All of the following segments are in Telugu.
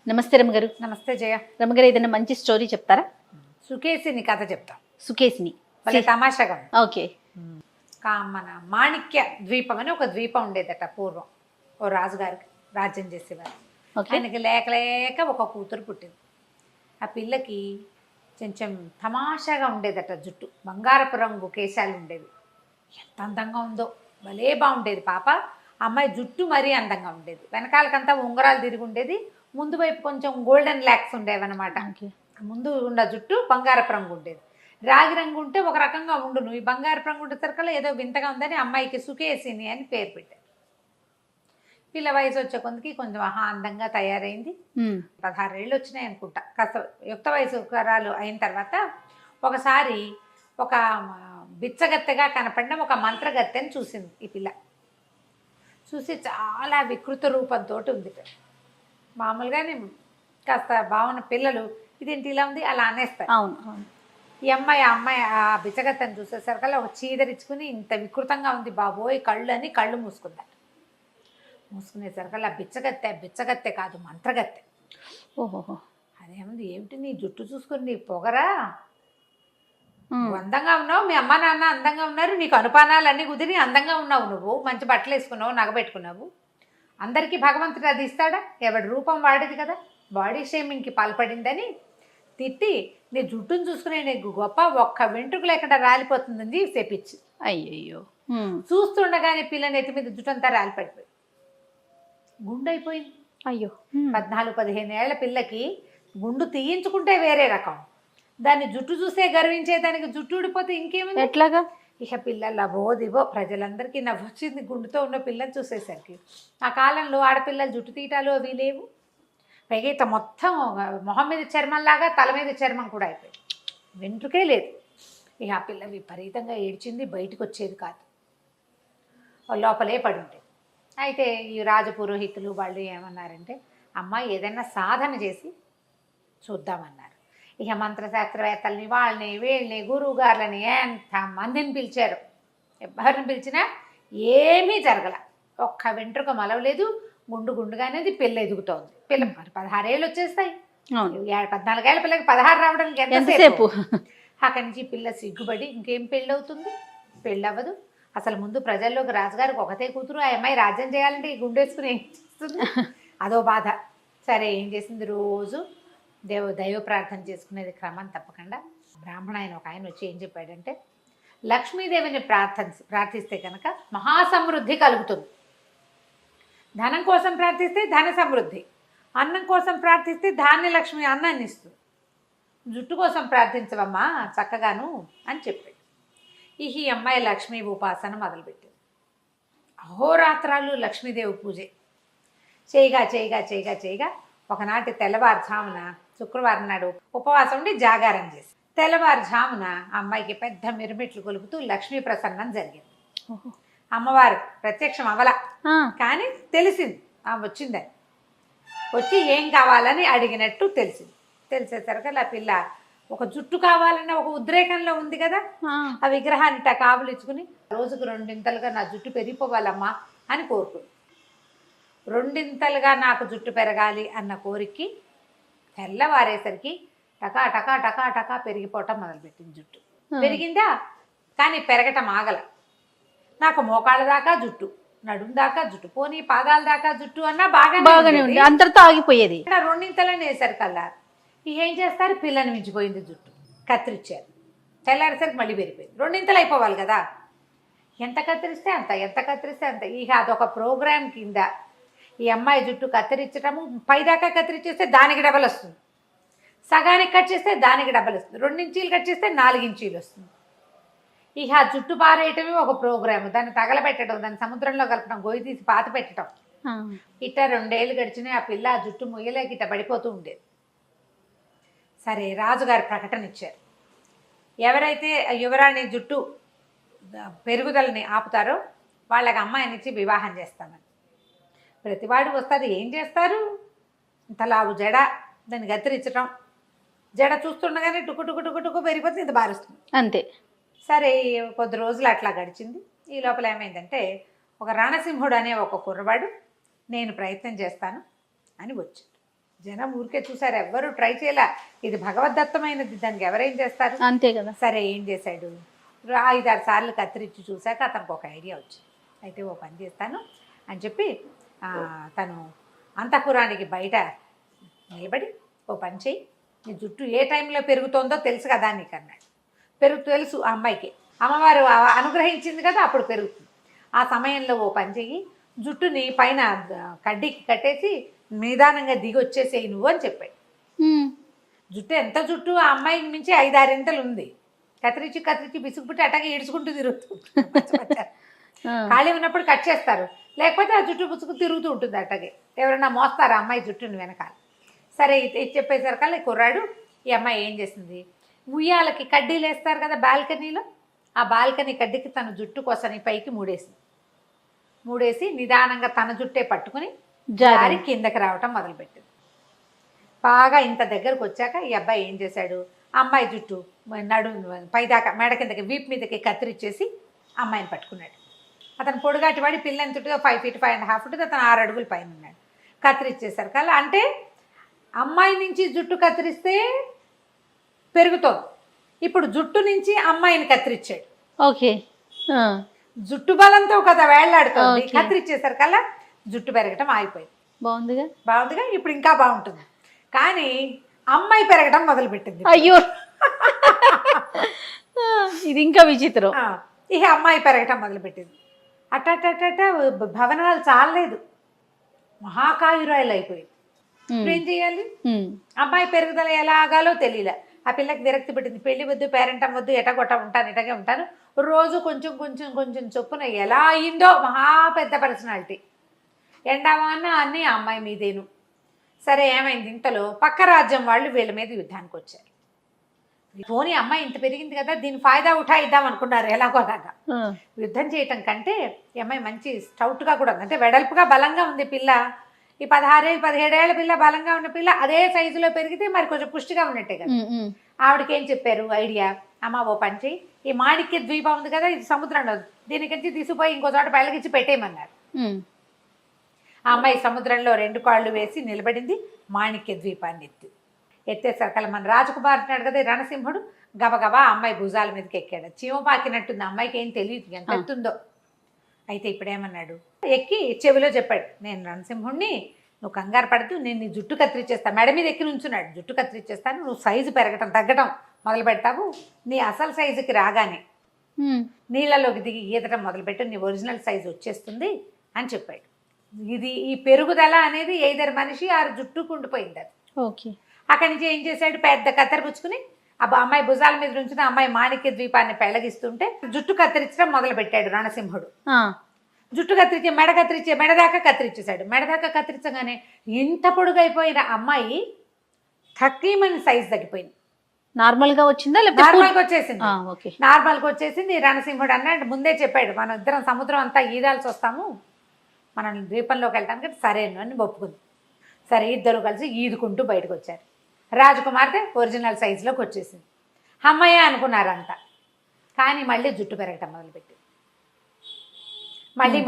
నమస్తే రమగారు. నమస్తే జయ. రమగారు, ఏదైనా మంచి స్టోరీ చెప్తారా? సుకేసిని కథ చెప్తా. సుకేసిని భలే తమాషాగా ఉంది. ఓకే. మన మాణిక్య ద్వీపం అని ఒక ద్వీపం ఉండేదట పూర్వం. ఓ రాజుగారికి రాజ్యం చేసేవారు. ఓకే. ఆయనకి లేక లేక ఒక కూతురు పుట్టింది. ఆ పిల్లకి కొంచెం తమాషాగా ఉండేదట జుట్టు, బంగారపు రంగు కేశాలు ఉండేవి. ఎంత అందంగా ఉందో, భలే బాగుండేది పాప. అమ్మాయి జుట్టు మరీ అందంగా ఉండేది. వెనకాలకంతా ఉంగరాలు తిరిగి ఉండేది, ముందు వైపు కొంచెం గోల్డెన్ ల్యాక్స్ ఉండేవన్నమాట. ముందు ఉన్న జుట్టు బంగారపు రంగు ఉండేది. రాగి రంగు ఉంటే ఒక రకంగా ఉండును, ఈ బంగారపు రంగు ఉండేసరికల్లా ఏదో వింతగా ఉందని అమ్మాయికి సుకేసిని అని పేరు పెట్టారు. పిల్ల వయసు వచ్చే కొందికి కొంచెం అందంగా తయారైంది. 16 ఏళ్ళు వచ్చినాయి అనుకుంటా. కాస్త యుక్త వయసు కరాలు అయిన తర్వాత ఒకసారి ఒక బిచ్చగత్తెగా కనపడిన ఒక మంత్రగత్తెని చూసింది ఈ పిల్ల. చూసి చాలా వికృత రూపంతో ఉంది. మామూలుగానే కాస్త బాగున్న పిల్లలు ఇదేంటి ఇలా ఉంది అలా అనేస్తారు. అవును. ఈ అమ్మాయి ఆ బిచ్చగత్తెని చూసేసరికల్లా ఒక చీదరించుకుని ఇంత వికృతంగా ఉంది బాబోయ్ కళ్ళు అని కళ్ళు మూసుకుందట. మూసుకునేసరికల్లా బిచ్చగత్తె కాదు, మంత్రగత్తె. ఓహో. అదేముంది, ఏమిటి నీ జుట్టు చూసుకుని నీ పొగరా, నువ్వు అందంగా ఉన్నావు, మీ అమ్మ నాన్న అందంగా ఉన్నారు, నీకు అనుపానాలన్నీ కుదిరి అందంగా ఉన్నావు, నువ్వు మంచి బట్టలు వేసుకున్నావు, నగబెట్టుకున్నావు, అందరికీ భగవంతుడు అది ఇస్తాడా, ఎవడి రూపం వాడేది కదా, బాడీ షేమింగ్కి పాల్పడిందని తిట్టి నీ జుట్టును చూసుకునే నీకు గొప్ప, ఒక్క వెంట్రుకు లేకుండా రాలిపోతుందని చెప్పించి. అయ్యయ్యో. చూస్తుండగానే పిల్ల నెత్తి మీద జుట్టు అంతా రాలిపడిపోయి గుండు అయిపోయింది. అయ్యో. 14-15 ఏళ్ల పిల్లకి గుండు తీయించుకుంటే వేరే రకం, దాన్ని జుట్టు చూసే గర్వించేదానికి జుట్టు ఊడిపోతే ఇంకేముంది. ఎట్లాగా? ఇక పిల్లలు అవోదివో ప్రజలందరికీ నవ్వొచ్చింది గుండుతో ఉన్న పిల్లని చూసేసరికి. ఆ కాలంలో ఆడపిల్లలు జుట్టు తీయటాలు అవి లేవు. పైగా ఇత మొత్తం మొహం మీద చర్మంలాగా తల మీద చర్మం కూడా అయిపోయింది, వెంట్రుకే లేదు. ఇక ఆ పిల్ల విపరీతంగా ఏడ్చింది, బయటకు వచ్చేది కాదు, లోపలే పడి ఉండేది. అయితే ఈ రాజపురోహితులు వాళ్ళు ఏమన్నారంటే, అమ్మ ఏదైనా సాధన చేసి చూద్దామన్నారు. ఇక మంత్రశాస్త్రవేత్తల్ని వాళ్ళని వీళ్ళని గురువుగారులని ఎంతమందిని పిలిచారు. ఎవరిని పిలిచినా ఏమీ జరగల, ఒక్క వెంట్రుక మలవలేదు, గుండుగానేది పిల్ల ఎదుగుతోంది. పిల్ల 16 ఏళ్ళు వచ్చేస్తాయి, 14 ఏళ్ళ పిల్లకి 16 రావడానికి ఎంతసేపు. అక్కడి నుంచి పిల్ల సిగ్గుపడి ఇంకేం పెళ్ళవుతుంది, పెళ్ళవ్వదు. అసలు ముందు ప్రజల్లోకి రాజుగారికి ఒకతే కూతురు, ఆ అమ్మాయి రాజ్యం చేయాలంటే ఈ గుండేసుకుని ఏం చేస్తుంది, అదో బాధ. సరే ఏం చేసింది, రోజు దైవ ప్రార్థన చేసుకునేది క్రమం తప్పకుండా. బ్రాహ్మణ ఒక ఆయన వచ్చి ఏం చెప్పాడంటే, లక్ష్మీదేవిని ప్రార్థిస్తే కనుక మహాసమృద్ధి కలుగుతుంది. ధనం కోసం ప్రార్థిస్తే ధన సమృద్ధి, అన్నం కోసం ప్రార్థిస్తే ధాన్యలక్ష్మి అన్నాన్ని ఇస్తుంది, జుట్టు కోసం ప్రార్థించవమ్మా చక్కగాను అని చెప్పాడు. ఈ అమ్మాయి లక్ష్మీ ఉపాసన మొదలుపెట్టింది. అహోరాత్రాలు లక్ష్మీదేవి పూజే చేయగా ఒకనాటి తెల్లవారుజామున, శుక్రవారం నాడు ఉపవాసం ఉండి జాగారం చేసి, తెల్లవారుజామున అమ్మాయికి పెద్ద మిరుమిట్లు కొలుపుతూ లక్ష్మీ ప్రసన్నం జరిగింది. అమ్మవారు ప్రత్యక్షం అవల, కానీ తెలిసింది వచ్చిందని. వచ్చి ఏం కావాలని అడిగినట్టు తెలిసేసరికి ఆ పిల్ల ఒక జుట్టు కావాలన్న ఒక ఉద్రేకంలో ఉంది కదా, ఆ విగ్రహాన్ని కావులిచ్చుకుని రోజుకు 2 నా జుట్టు పెరిగిపోవాలమ్మా అని కోరుకుంది. 2 నాకు జుట్టు పెరగాలి అన్న కోరికకి తెల్లవారేసరికి టకా టకా టకా టకా పెరిగిపోవటం మొదలుపెట్టింది. జుట్టు పెరిగిందా, కానీ పెరగటం ఆగల. నాకు మోకాళ్ళ దాకా జుట్టు, నడుం దాకా జుట్టు, పోనీ పాదాల దాకా జుట్టు అన్నా బాగానే ఉంది, అంతటితో ఆగిపోయేది. 2 వేసరికల్లా ఏం చేస్తారు, పిల్లని మించిపోయింది జుట్టు, కత్తిరించారు. తెల్లారేసరికి మళ్ళీ పెరిగిపోయింది. 2 అయిపోవాలి కదా, ఎంత కత్తిరిస్తే అంత. ఇక అదొక ప్రోగ్రామ్ కింద ఈ అమ్మాయి జుట్టు కత్తిరించటము, పైదాకా కత్తిరించేస్తే దానికి డబల్ వస్తుంది, సగానికి కట్ చేస్తే దానికి డబల్ వస్తుంది, 2 ఇంచీలు కట్ చేస్తే 4 ఇంచీలు వస్తుంది. ఇక ఆ జుట్టు పారేయటమే ఒక ప్రోగ్రాము, దాన్ని తగలబెట్టడం, దాన్ని సముద్రంలో కలపడం, గొయ్యి తీసి పాత పెట్టడం. ఇట్ట 2 ఏళ్ళు గడిచినాయి. ఆ పిల్ల ఆ జుట్టు ముయ్యలేక ఇట్ట పడిపోతూ ఉండేది. సరే రాజుగారు ప్రకటన ఇచ్చారు, ఎవరైతే యువరాణి జుట్టు పెరుగుదలని ఆపుతారో వాళ్ళకి అమ్మాయినిచ్చి వివాహం చేస్తామని. ప్రతివాడు వస్తారు, ఏం చేస్తారు, ఇంతలావు జడ, దాన్ని గత్తిరించడం, జడ చూస్తుండగానే టుకు పెరిగిపోతే ఇంత బారుస్తుంది అంతే. సరే కొద్ది రోజులు అట్లా గడిచింది. ఈ లోపల ఏమైందంటే, ఒక రణసింహుడు అనే ఒక కుర్రవాడు నేను ప్రయత్నం చేస్తాను అని వచ్చాడు. జనం ఊరికే చూసారు, ఎవ్వరూ ట్రై చేయలే. ఇది భగవద్దత్తమైనది, దానికి ఎవరేం చేస్తారు. అంతే కదా. సరే ఏం చేశాడు, 5-6 సార్లు కత్తిరించి చూశాక అతనికి ఒక ఐడియా వచ్చింది. అయితే ఓ పని చేస్తాను అని చెప్పి తను అంతఃపురానికి బయట నిలబడి, ఓ పని చెయ్యి, నీ జుట్టు ఏ టైంలో పెరుగుతోందో తెలుసు కదా నీకు అన్నాడు. తెలుసు ఆ అమ్మాయికి, అమ్మవారు అనుగ్రహించింది కదా, అప్పుడు పెరుగుతుంది. ఆ సమయంలో ఓ పని చెయ్యి, జుట్టుని పైన కడ్డీకి కట్టేసి నిదానంగా దిగి వచ్చేసేయి నువ్వు అని చెప్పాడు. జుట్టు ఎంత జుట్టు ఆ అమ్మాయికి మించి 5-6 ఇంతలు ఉంది. కత్తిరించి బిసుకుపుట్టి అట్టగా ఈడ్చుకుంటూ తిరుగుతుంది. ఖాళీ ఉన్నప్పుడు కట్ చేస్తారు, లేకపోతే ఆ జుట్టు పుచ్చుకు తిరుగుతూ ఉంటుంది అట్టగే. ఎవరైనా మోస్తారు ఆ అమ్మాయి జుట్టుని వెనకాల. సరే ఇది చెప్పేసరికల్లా కుర్రాడు, ఈ అమ్మాయి ఏం చేసింది, ఉయ్యాలకి కడ్డీలు వేస్తారు కదా బాల్కనీలో, ఆ బాల్కనీ కడ్డీకి తన జుట్టు కోసని పైకి మూడేసి నిదానంగా తన జుట్టే పట్టుకుని జారి కిందకి రావటం మొదలుపెట్టింది. బాగా ఇంత దగ్గరకు వచ్చాక ఈ అబ్బాయి ఏం చేశాడు, అమ్మాయి జుట్టు పైదాకా మెడ కిందకి వీపు మీదకి కత్తిరించేసి అమ్మాయిని పట్టుకున్నాడు. అతను పొడుగాటి వాడి, పిల్లని చుట్టుగా 5 feet 5.5 feet, అతను 6 అడుగుల పైన ఉన్నాడు. కత్తిరించేశారు కల్లా, అంటే అమ్మాయి నుంచి జుట్టు కత్తిరిస్తే పెరుగుతోంది, ఇప్పుడు జుట్టు నుంచి అమ్మాయిని కత్తిరించాడు. ఓకే, జుట్టు బలంతో కదా వేళ్లాడుతుంది. కత్తిరించేశారు కల్లా జుట్టు పెరగటం ఆగిపోయింది. బాగుందిగా, ఇప్పుడు ఇంకా బాగుంటుంది. కానీ అమ్మాయి పెరగటం మొదలుపెట్టింది. అయ్యో, ఇది ఇంకా విచిత్రం. ఇక అమ్మాయి పెరగటం మొదలుపెట్టింది. అట్ట భవనాలు చాలలేదు, మహాకాయురాయలు అయిపోయింది. ఇప్పుడు ఏం చేయాలి, అమ్మాయి పెరుగుదల ఎలా ఆగాలో తెలియలే. ఆ పిల్లకి విరక్తి పెట్టింది. పెళ్లి వద్దు, పేరెంటం వద్దు, ఎటగొట్ట ఉంటాను, ఇటగే ఉంటాను, రోజు కొంచెం చొప్పున ఎలా అయిందో. మహా పెద్ద పర్సనాలిటీ, ఎండావాన అన్నీ ఆ అమ్మాయి మీదేను. సరే ఏమైంది, ఇంతలో పక్క రాజ్యం వాళ్ళు వీళ్ళ మీద యుద్ధానికి వచ్చారు. పోనీ అమ్మాయి ఇంత పెరిగింది కదా, దీని ఫాయిదా ఉఠాయిద్దాం అనుకున్నారు. ఎలాగోలాగా యుద్ధం చేయటం కంటే ఈ అమ్మాయి మంచి స్టౌట్గా కూడా ఉంది, అంటే వెడల్పుగా బలంగా ఉంది పిల్ల. ఈ 16-17 ఏళ్ల పిల్ల, బలంగా ఉన్న పిల్ల అదే సైజులో పెరిగితే మరి కొంచెం పుష్టిగా ఉన్నట్టే కదా. ఆవిడకి ఏం చెప్పారు ఐడియా, అమ్మ ఓ పని చెయ్యి, ఈ మాణిక్య ద్వీపం ఉంది కదా, ఇది సముద్రంలో, దీనికించి తీసుకుపోయి ఇంకో చోట బయలుకించి పెట్టేయమన్నారు. ఆ అమ్మాయి సముద్రంలో 2 కాళ్ళు వేసి నిలబడింది. మాణిక్య ద్వీపాన్ని ఎత్తేసరికల్లా మన రాజకుమార్ అంటున్నాడు కదా రణసింహుడు, గబగబా అమ్మాయి భుజాల మీదకి ఎక్కాడు. చీమ పాకినట్టుంది, అమ్మాయికి ఏం తెలియదు ఎంత ఎత్తుందో. అయితే ఇప్పుడేమన్నాడు, ఎక్కి చెవిలో చెప్పాడు, నేను రణసింహుడిని, నువ్వు కంగారు పడుతూ నేను నీ జుట్టు కత్తిరించేస్తాను. మెడ మీద ఎక్కి నుంచున్నాడు, జుట్టు కత్తిరించేస్తాను, నువ్వు సైజు తగ్గటం మొదలు పెడతావు, నీ అసలు సైజుకి రాగానే నీళ్ళలోకి దిగి ఈదటం మొదలుపెట్టు, నీ ఒరిజినల్ సైజు వచ్చేస్తుంది అని చెప్పాడు. ఈ పెరుగుదల అనేది ఏదర్ మనిషి ఆ జుట్టు కుండిపోయింది. అది ఓకే. అక్కడి నుంచి ఏం చేశాడు, పెద్ద కత్తెర పుచ్చుకుని అమ్మాయి భుజాల మీద నుంచి అమ్మాయి మాణిక్య ద్వీపాన్ని పెళ్లగిస్తుంటే జుట్టు కత్తిరించడం మొదలు పెట్టాడు రణసింహుడు. జుట్టు కత్తిరించే మెడ దాకా కత్తిరించేశాడు. మెడ దాకా కత్తిరించగానే ఇంత పొడుగైపోయిన అమ్మాయి 30 సైజ్ తగ్గిపోయింది. నార్మల్గా వచ్చిందా? నార్మల్గా వచ్చేసింది. నార్మల్గా వచ్చేసింది. రణసింహుడు అన్నాడు, ముందే చెప్పాడు, మనం ఇద్దరం సముద్రం అంతా ఈదాల్సి వస్తాము, మనం ద్వీపంలోకి వెళ్ళడానికి సరేను అని ఒప్పుకుంది. సరే ఇద్దరు కలిసి ఈదుకుంటూ బయటకు వచ్చారు. రాజకుమార్తె ఒరిజినల్ సైజులోకి వచ్చేసింది. అమ్మాయి అనుకున్నారంతా. కానీ మళ్ళీ జుట్టు పెరగటం మొదలుపెట్టింది. మళ్ళీ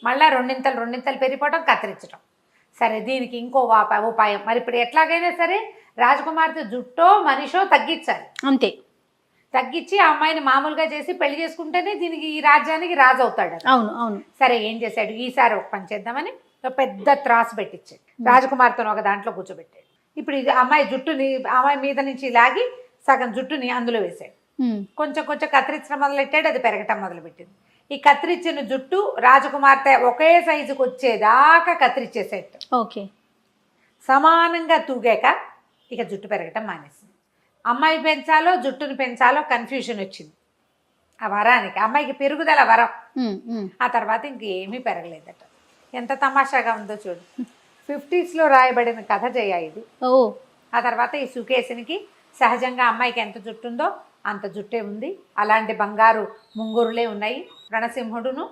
మళ్ళీ రెండింతలు పెరిగిపోవటం, కత్తిరించడం. సరే దీనికి ఇంకో ఉపాయం. మరి ఇప్పుడు ఎట్లాగైనా సరే రాజకుమార్తె జుట్టో మనిషో తగ్గించాలి. అంతే, తగ్గించి ఆ అమ్మాయిని మామూలుగా చేసి పెళ్లి చేసుకుంటేనే దీనికి ఈ రాజ్యానికి రాజు అవుతాడు. అవును. సరే ఏం చేశాడు, ఈసారి ఒక పని చేద్దామని పెద్ద త్రాసు పెట్టించాడు. రాజకుమార్తెను ఒక దాంట్లో కూర్చోబెట్టాడు. ఇప్పుడు ఇది అమ్మాయి మీద నుంచి లాగి సగం జుట్టుని అందులో వేశాడు. కొంచెం కత్తిరించడం మొదలెట్టాడు. అది పెరగటం మొదలుపెట్టింది. ఈ కత్తిరించిన జుట్టు రాజకుమార్తె ఒకే సైజుకి వచ్చేదాకా కత్తిరించేసేట. ఓకే. సమానంగా తూగాక ఇక జుట్టు పెరగటం మానేసింది. అమ్మాయి పెంచాలో జుట్టును పెంచాలో కన్ఫ్యూజన్ వచ్చింది. ఆ వరానికి, అమ్మాయికి పెరుగుదల వరం. ఆ తర్వాత ఇంకేమీ పెరగలేదట. ఎంత తమాషాగా ఉందో చూడు. 50s రాయబడిన కథ జయ ఇది. ఆ తర్వాత ఈ సుకేసునికి సహజంగా అమ్మాయికి ఎంత జుట్టు ఉందో అంత జుట్టే ఉంది. అలాంటి బంగారు ముంగురులే ఉన్నాయి. రణసింహుడును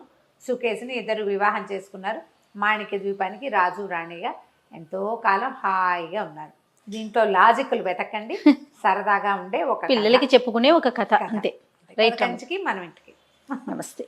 సుకేసుని ఇద్దరు వివాహం చేసుకున్నారు. మాణిక్య ద్వీపానికి రాజు రాణిగా ఎంతో కాలం హాయిగా ఉన్నారు. దీంట్లో లాజిక్లు వెతకండి, సరదాగా ఉండే ఒక పిల్లలకి చెప్పుకునే ఒక కథ అంతే. రైట్, కంచికి మనం ఇంటికి. నమస్తే.